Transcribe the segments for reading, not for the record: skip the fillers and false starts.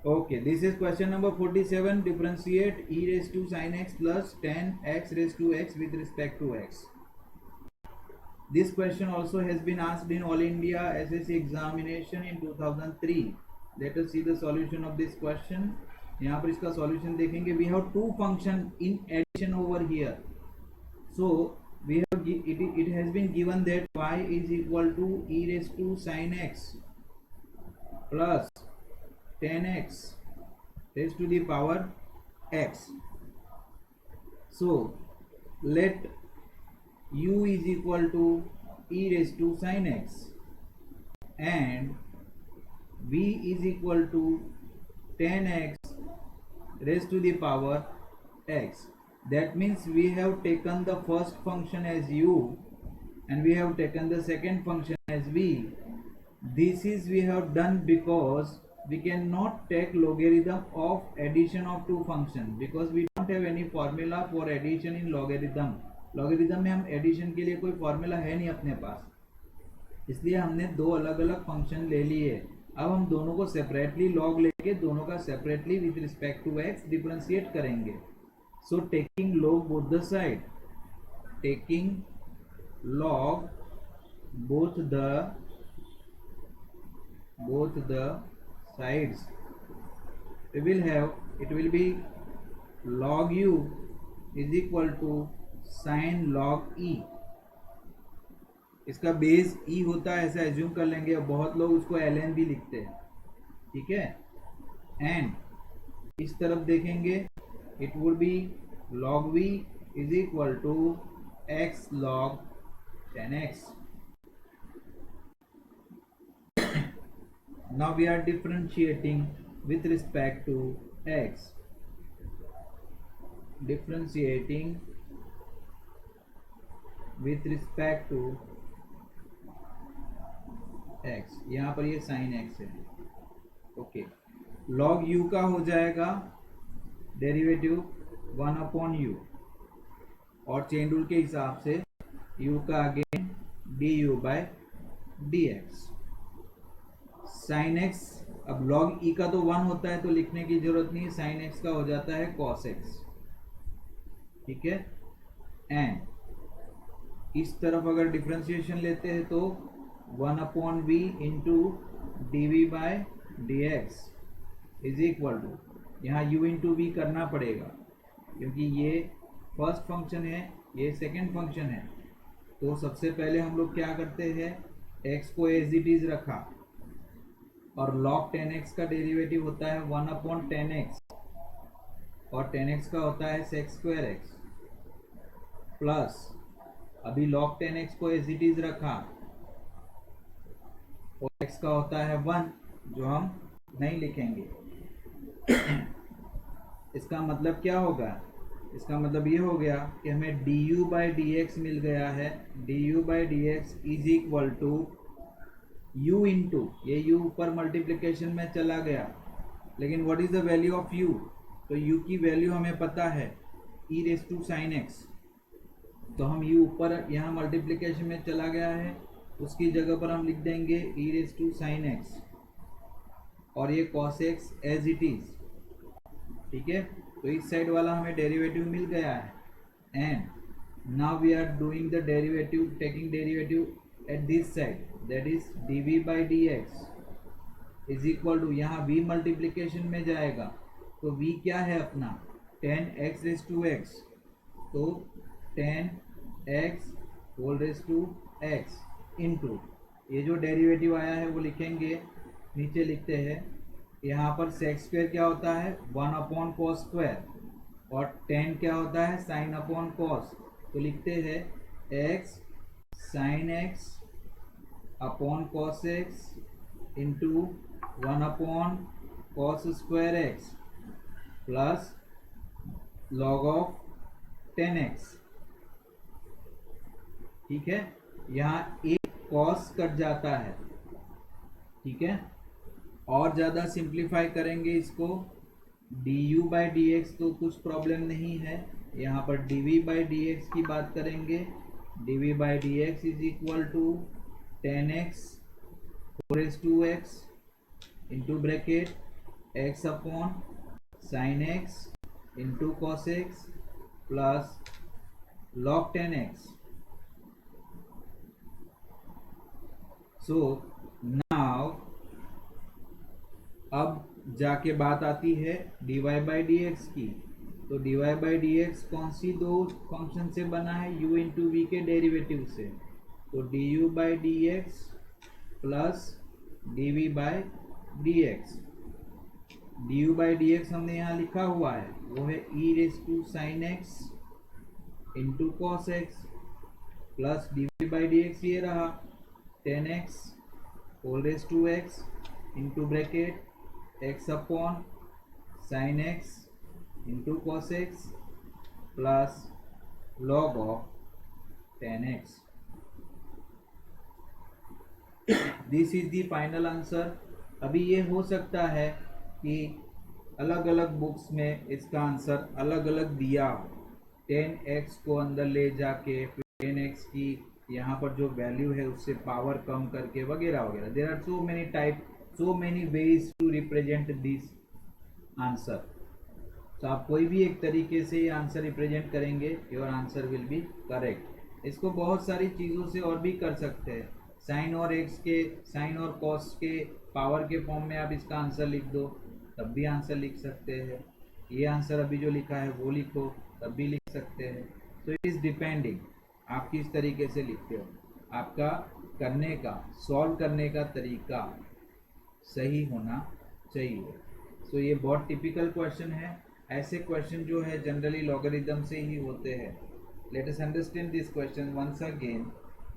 Okay, this is question number 47. Differentiate e raised to sin x plus 10x raised to x with respect to x. This question also has been asked in All India SSC examination in 2003. Let us see the solution of this question. यहाँ पर इसका solution देखेंगे. We have two function in addition over here. So we have it has been given that y is equal to e raised to sin x plus 10x raised to the power x. So let u is equal to e raised to sin x and v is equal to 10x raised to the power x. That means we have taken the first function as u and we have taken the second function as v. This is we have done because we cannot take logarithm of addition of two functions because we don't have any formula for addition in logarithm. Logarithm में हम addition के लिए कोई formula है नहीं अपने पास, इसलिए हमने दो अलग अलग फंक्शन ले लिए. अब हम दोनों को सेपरेटली लॉग लेके दोनों का separately with respect to x differentiate करेंगे. So taking log both the side, taking log both the sides, we will have, it will be log u is equal to sin log e. इसका base e होता है ऐसा assume कर लेंगे. और बहुत लोग उसको ln भी लिखते हैं, ठीक है. एंड इस तरफ देखेंगे, it would be log v is equal to x log 10x. Now we are differentiating with respect to x. Differentiating with respect to x. यहाँ पर ये sin x है. ओके, log u का हो जाएगा डेरिवेटिव 1 अपॉन u और chain rule के हिसाब से u का again du by dx. Sine x, अब लॉग ई का तो 1 होता है तो लिखने की जरूरत नहीं है. साइन एक्स का हो जाता है कॉस एक्स, ठीक है. एंड इस तरफ अगर डिफरेंशिएशन लेते हैं तो 1 upon v into d v by d x is equal to, यहाँ यू इंटू वी करना पड़ेगा क्योंकि ये फर्स्ट फंक्शन है, ये सेकेंड फंक्शन है. तो सबसे पहले हम लोग क्या करते हैं, एक्स को एज इट इज रखा और log 10x का डेरिवेटिव होता है 1 अपॉन 10x और 10x का होता है sec स्क्वायर x प्लस अभी log 10x को एज इट इज रखा और x का होता है 1 जो हम नहीं लिखेंगे. इसका मतलब क्या होगा, इसका मतलब ये हो गया कि हमें du बाई डी एक्स मिल गया है. du by d x is equal to u into, ये u ऊपर मल्टीप्लिकेशन में चला गया, लेकिन what is the value of u, तो u की वैल्यू हमें पता है e raise to sine x. तो हम u ऊपर यहाँ मल्टीप्लिकेशन में चला गया है, उसकी जगह पर हम लिख देंगे e raise to sine x और ये cos x as it is, ठीक है. तो इस साइड वाला हमें डेरिवेटिव मिल गया है. And now we are doing the derivative, taking derivative at this side, that is dv by dx is equal to, यहाँ v मल्टीप्लिकेशन में जाएगा तो v क्या है अपना 10x रेस टू x, तो 10x whole raise to x into ये जो डेरिवेटिव आया है वो लिखेंगे, नीचे लिखते हैं. यहाँ पर sec स्क्वायर क्या होता है 1 अपॉन कॉस स्क्वायर और 10 क्या होता है साइन अपॉन कॉस, तो लिखते हैं x sine x upon cos x into 1 upon cos square x plus log of 10x, ठीक है. यहाँ एक कॉस कट जाता है, ठीक है. और ज़्यादा सिंप्लीफाई करेंगे इसको, du बाई डी एक्स तो कुछ प्रॉब्लम नहीं है. यहाँ पर dv बाई डी एक्स की बात करेंगे, dv by d x is equal to 10x raise to x into bracket x upon sin x into cos x plus log 10x. So now अब जाके बात आती है dy बाई डी एक्स की. तो dy बाई डी एक्स कौन सी दो function से बना है? u इंटू वी के डेरिवेटिव से. तो du by d x plus dv by d x. du by d x हमने यहाँ लिखा हुआ है, वो है e raise to sine x into cos x plus dv by d x ये रहा 10x whole raise to x into bracket x upon sine x into cos x plus log of 10x. This is the final answer. अभी ये हो सकता है कि अलग अलग बुक्स में इसका आंसर अलग अलग दिया हो. 10x को अंदर ले जाके 10x की यहाँ पर जो वैल्यू है उससे पावर कम करके वगैरह वगैरह. There are so many type, so many ways to represent this answer. तो आप कोई भी एक तरीके से ये आंसर रिप्रेजेंट करेंगे, your answer will be correct. इसको बहुत सारी चीज़ों से और भी कर सकते हैं. साइन और एक्स के, साइन और कॉस के पावर के फॉर्म में आप इसका आंसर लिख दो, तब भी आंसर लिख सकते हैं. ये आंसर अभी जो लिखा है वो लिखो, तब भी लिख सकते हैं. तो इट इज़ डिपेंडिंग आप किस तरीके से लिखते हो. आपका करने का, सॉल्व करने का तरीका सही होना चाहिए. सो ये बहुत टिपिकल क्वेश्चन है. ऐसे क्वेश्चन जो है जनरली लॉगरिथम से ही होते हैं. Let us understand this question once again.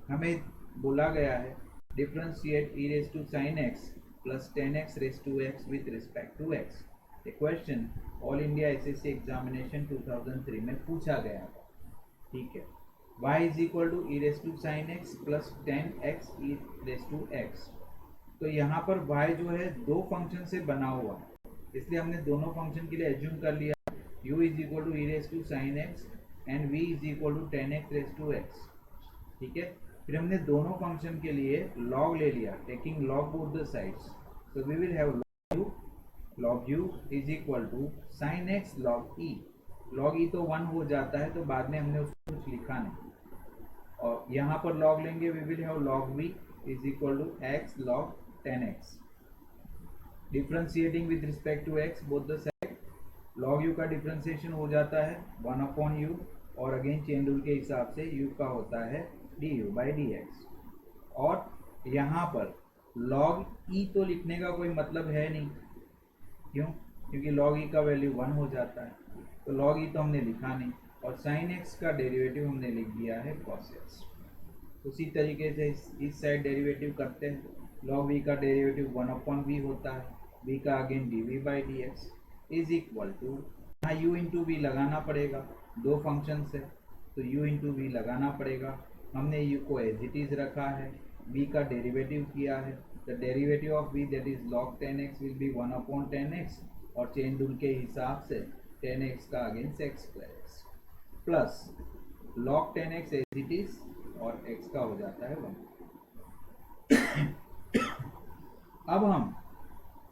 हमें बोला गया है differentiate e raise to sine x plus 10x raise to x with respect to x. ये question all India SSC examination 2003 में पूछा गया था. ठीक है. y is equal to e raise to sine x plus 10x e raise to x. तो यहाँ पर y जो है दो फंक्शन से बना हुआ है, इसलिए हमने दोनों फंक्शन के लिए एज्यूम कर लिया u is equal to e raise to sine x and v is equal to 10x raise to x. ठीक है. फिर हमने दोनों फंक्शन के लिए log ले लिया, taking log both the sides. So we will have log u is equal to sine x log e. log e तो 1 हो जाता है, तो बाद में हमने उसको कुछ लिखा नहीं. और यहाँ पर log लेंगे, we will have log v is equal to x log 10x. Differentiating with respect to x both the side. log u का डिफ्रेंशिएशन हो जाता है 1 अपॉन u, और अगेन चेन रूल के हिसाब से u का होता है du बाई डी एक्स. और यहाँ पर log e तो लिखने का कोई मतलब है नहीं. क्यों? क्योंकि log e का वैल्यू 1 हो जाता है, तो log e तो हमने लिखा नहीं. और sin x का डेरिवेटिव हमने लिख दिया है cos x. उसी तरीके से इस साइड डेरिवेटिव करते हैं. log v का डेरिवेटिव 1 अपॉन v होता है, v का again dv by d x is equal to, यहाँ u इंटू वी लगाना पड़ेगा, दो फंक्शन है तो u इंटू वी लगाना पड़ेगा. हमने u को एज इट इज रखा है, v का डेरिवेटिव किया है. The derivative of v that is log 10x will be 1 upon 10x, और चेन रूल के हिसाब से 10x का again sec square x plus log 10x as it is, और x का हो जाता है 1. अब हम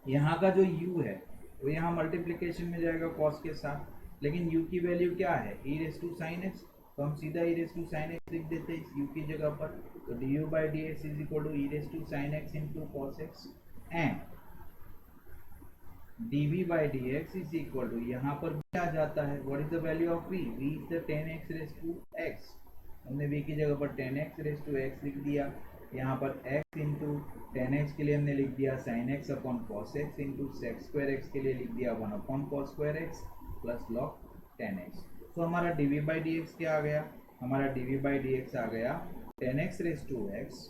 यहाँ का जो u है वो यहाँ मल्टीप्लिकेशन में जाएगा cos के साथ, लेकिन u की वैल्यू क्या है? e raise to sine x, तो हम सीधा e raise to sine x लिख देते हैं इस u की जगह पर. तो du by d x is equal to e raise to sine x into cos x, and dv by d x is equal to, यहाँ पर भी आ जाता है what is the value of v? v is the 10x raise to x. हमने v की जगह पर 10x रेस टू x लिख दिया. यहाँ पर x इंटू 10x के लिए हमने लिख दिया sin x upon cos x into sec square x के लिए लिख दिया 1 upon cos square x plus log 10x. तो हमारा dv बाई डी एक्स क्या आ गया? हमारा dv बाई डी एक्स आ गया 10x raise to x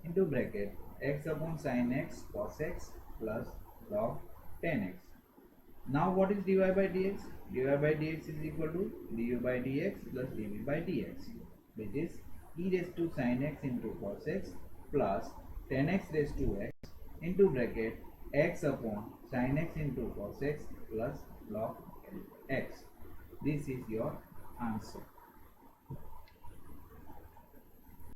into bracket x upon sine x cos x plus log 10x. Now what is dy by d x? dy by d x is equal to du by d x plus dv by d x, which is e raised to sin x into cos x plus 10x raised to x into bracket x upon sin x into cos x plus log x. This is your answer.